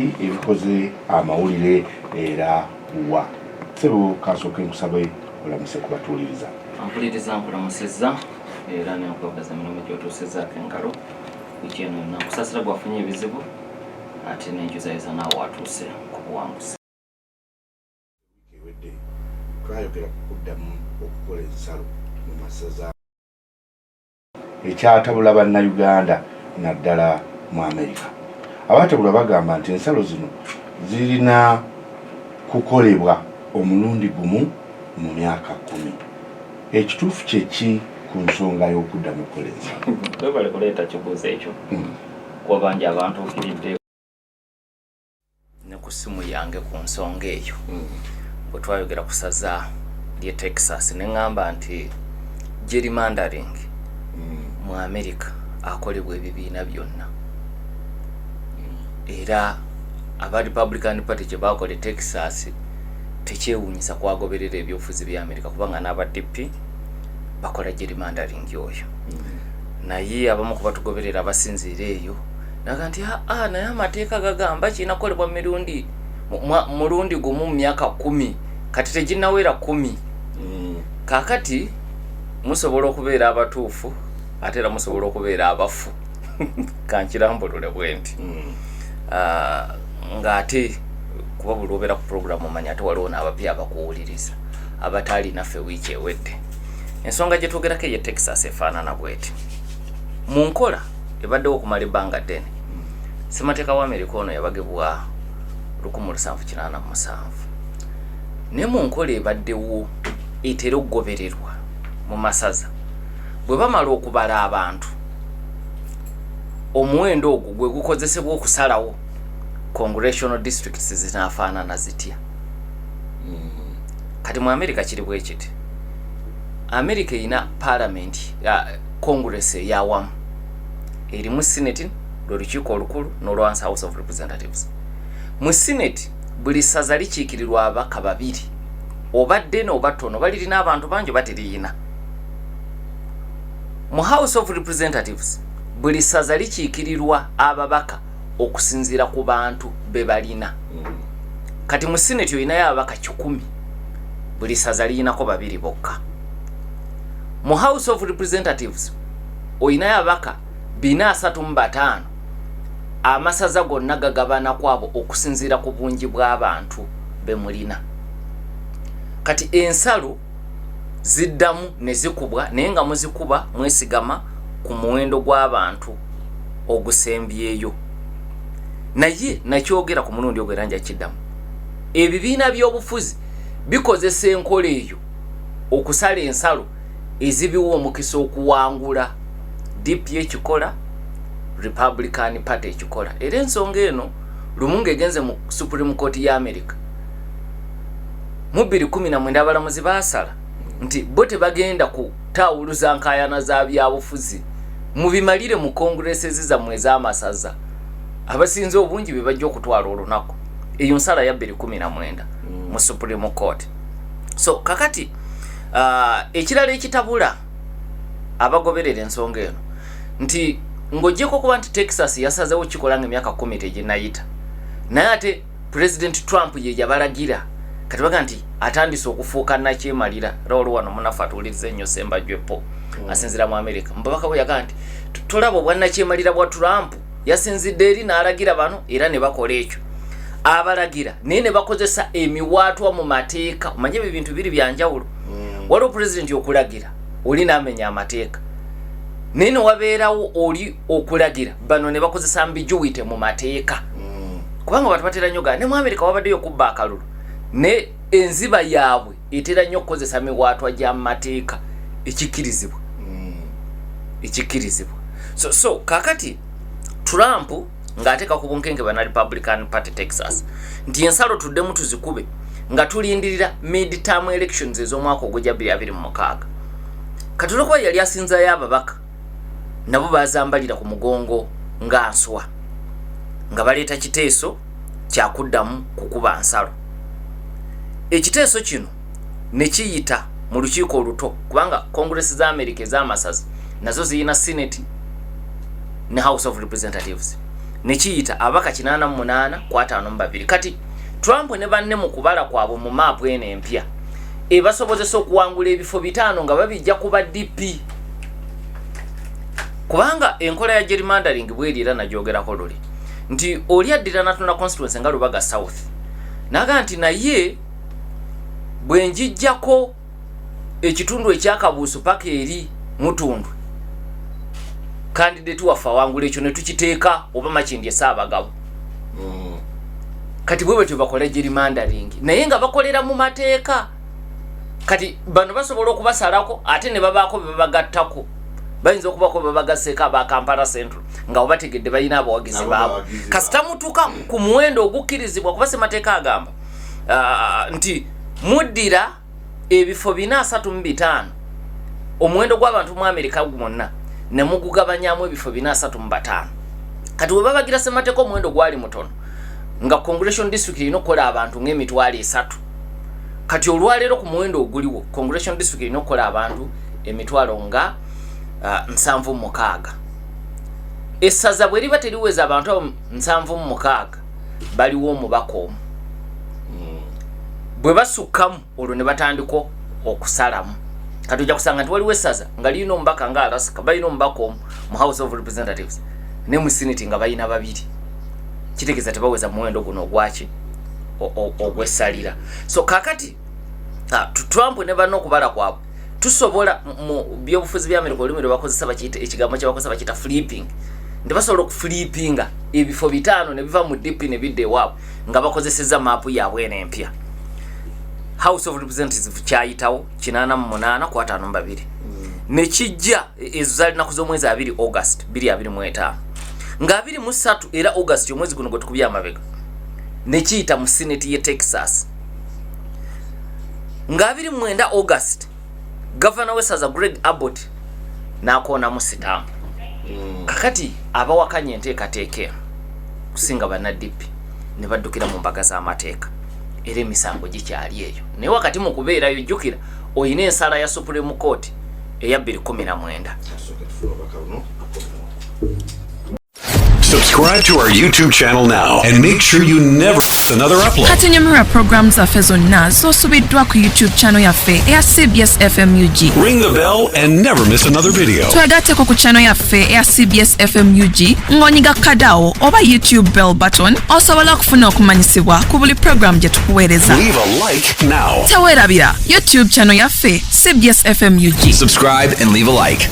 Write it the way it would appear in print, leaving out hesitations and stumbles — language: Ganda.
biki ebikoze amawulire era wa sebo kasooke nkusabe olamuse kubatuuliriza. Ampuliriza nkulamusizza era nenkwebaza emirimu gyotuusizzaako engalo wiki eno yonna kusasira gwafunye ebizibu ate n'enjuzayiza naawe watuuse ku buwanguzi. Ewedde twayogera ku kuddamu okukola ensalo mu masaza ekyatabula bannayuganda naddala mu Amerika. Abatabula bagamba nti ensalo zino zirina kukolebwa omulundi gumu mu myaka 10. Ekituufu kyeki ku nsonga y'okuddamu okukola ensalo? Webale kuleeta kibuuzo ekyo kuba bangi abantu okiridde ne ku ssimu yange ku nsonga eyo bwe twayogera ku saza ly'e Texas ne ŋŋamba nti gerrymandering mu Amerika akolebwa ebibiina byonna era aba Republican Party kye bakola Texas tekyewuunyisa kwagoberera ebyobufuzi bya Amerika kubanga n'aba DP bakola gerrymandering oyo. Naye abamu ku batugoberera abasinziira eyo naga nti naye amateeka gagamba kinakolebwa mulundi gumu mu myaka 10 kati teginnawera 10. Kakati musobola okubeera abatuufu ate era musobola okubeera abafu kankirambulule bwenti ng'ate kuba buli obeera ku programu omanya ate waliwo n'abapya abakuwuliriza abataali naffe wiiki ewedde. Ensonga gye twogerako ey'e Texas efaanana bweti. Mu nkola ebaddewo okumala ebbanga ddene ssemateeka wa Amerika ono yabagibwa 1787 naye mu nkola ebaddewo etera okugobererwa mu masaza bwe bamala okubala abantu omuwendo ogwo gwe gukozesebwa okusalawo congressional districts zinaafaanana zitya. Kati mu Amerika kiri bwe kiti. Amerika erina parliament congress eyawamu erimu senate lw'olukiiko olukulu n'olwansi house of representatives. Mu senate buli ssaza likiikirirwa ababaka 2 obadde n'oba ttono balirina abantu bangi bateriyina. Mu house of representatives buli ssaza likiikirirwa ababaka okusinziira ku bantu be balina. Kati mu senate oyinayo ababaka 100 buli ssaza liyinako 2 bokka. Mu house of representatives oyinayo ababaka 435 amasaza gonna gagabana kwabo okusinziira ku bungi bw'abantu be mulina. Kati ensalo ziddamu ne zikubwa naye nga muzikuba mwesigama ku muwendo gw'abantu ogusembyeyo. Naye nakyogera ku mulundi ogwo era nja kiddamu. Ebibiina by'obufuzi bikozesa enkola eyo okusala ensalo ezibiwa omukisa okuwangula. DP ekikola, Republican Party ekikola. Era ensonga eno lumu ng'egenze mu Supreme Court ya America mu 2019 abalamuzi baasala nti bo tebagenda kutawuluza nkaayana za byabufuzi mubimalire mu Congress zammwe ez'amasaza abasinze obungi be bajja okutwala olunaku. Eyo nsala ya 2019 mu Supreme Court. So kakati ekirala ekitabula abagoberera ensonga eno nti ng'oggyeko kuba nti Texas yasazewo kikola ng'emyaka 10 teginnayita naye ate President Trump ye yabalagira kati baga nti atandise okufuuka nakyemalira lwolwo wano munafu atuwuliriza ennyo Sembajwepo asinzira mu Amerika mubabaka bwe yaga nti tolaba obwannakyemalira bwa Trump yasinzidde eri n'alagira bano era ne bakola ekyo abalagira naye ne bakozesa emiwaatwa mu mateeka. Omanye ebintu biri byanjawulo. Waliwo pulezidenti okulagira oli n'amenya amateeka naye ne wabeerawo oli okulagira bano ne bakozesa mbijuwite mu mateeka kubanga abantu batera nnyo ne mu Amerika wabaddeyo okubba akalulu ne enziba yaabwe etera nnyo okukozesa miwaatwa gya mateeka ekikkirizibwa. So kakati Trump ng'ateeka ku bunkenke bana Republican Party Texas nti ensalo tuddemu tuzikube nga tulindirira mid-term elections ez'omwaka ogw'ojja 2026. Kati olwokuba yali asinzayo ababaka nabo bazambalira ku mugongo nga nswa nga baleeta kiteeso kyakuddamu kukuba nsalo. Ekiteeso kino ne kiyita mu lukiiko oluto kubanga Congress za America ez'amasaza nazo ziyina Senate ne House of Representatives. nekiyita abaka 88-52 kati Trump ne banne mu kubala kwabwe mu map ene empya ebasobozesa okuwangula ebifo 5 nga babijja kuba DP kubanga enkola ya gerrymandering bwerira najogerako luli nti oli addira natuna constituency nga Lubaga South naga nti naye bwenjijjako ekitundu ekyakabuusu paka eri Mutundu candidate wafa wangula ekyo ne tukiteeka oba makindi Ssaabagabo kati bwe bakole gerrymandering naye nga bakolera mu mateeka kati bano basobola okubasalako ate ne babaako babagattako bayinza okubako babagaseeka aba Kampala Central nga obategedde bayina abawagizi baabo kasita mutuka ku muwendo ogukkirizibwa kuba semateeka agamba nti muddira ebifo 435 omuwendo gw'abantu mu America gwonna ne mugugabanyamu ebifo 435 kati bwe babagira semateeka omuwendo gwali mutono nga Congressional District ino kola abantu ng'emitwalo 3 kati olwaleero ku muwendo oguliwo Congressional District ino kola abantu emitwalo nga 76 essaza bwe liba teriweza abantu 76 baliwo omubaka omu bwe basukkamu olwo ne batandiko okusalamu kati ojja kusanga nti waliwo essaza nga lirina omubaka nga Alaska balina omubaka omu mu House of Representatives ne mu Senate nga balina 2 kitegeeza tebaweza muwendo guno ogwaki ogwessalira so kakati Trump ne banno okubala kwabwe tusobola mu byobufuzi bya America olumire bakozesa bakiyita ekigambo kyabakozesa bakiyita flipping ndi basobola okuflippinga ebifo 5 ne biva mu DP ne bidde waabwe nga bakozeseza mapu yaabwe enempya House of Representatives kyayitawo 88-52 ne kijja ezo zalina kuzomwezi 2 August 2025 nga 23 era August omwezi guno gwe tukubya amabega ne kiyita mu Senate ye Texas nga 29 August Governor w'essaza Greg Abbott n'akoona mu sitampu kakati abawakanya enteekateeka kusinga bannaddipi ne baddukira mu mbaga z'amateeka era emisango gikyali eyo naye wakati mu kubeerayo jjukira oyina ensala ya Supreme Court eya 2019. Subscribe to our YouTube channel now and make sure you never miss another upload. Katunyumira programs zaffe zonna z'osubiddwa ku YouTube channel yaffe eya CBS FM UG. Ring the bell and never miss another video. Twagatteko ku channel yaffe eya CBS FM UG ng'onyiga kadawo oba YouTube bell button osobola okufuna okumanyisibwa ku buli program gye tukuweereza. Leave a like now. Taweerabira YouTube channel yaffe CBS FM UG. Subscribe and leave a like.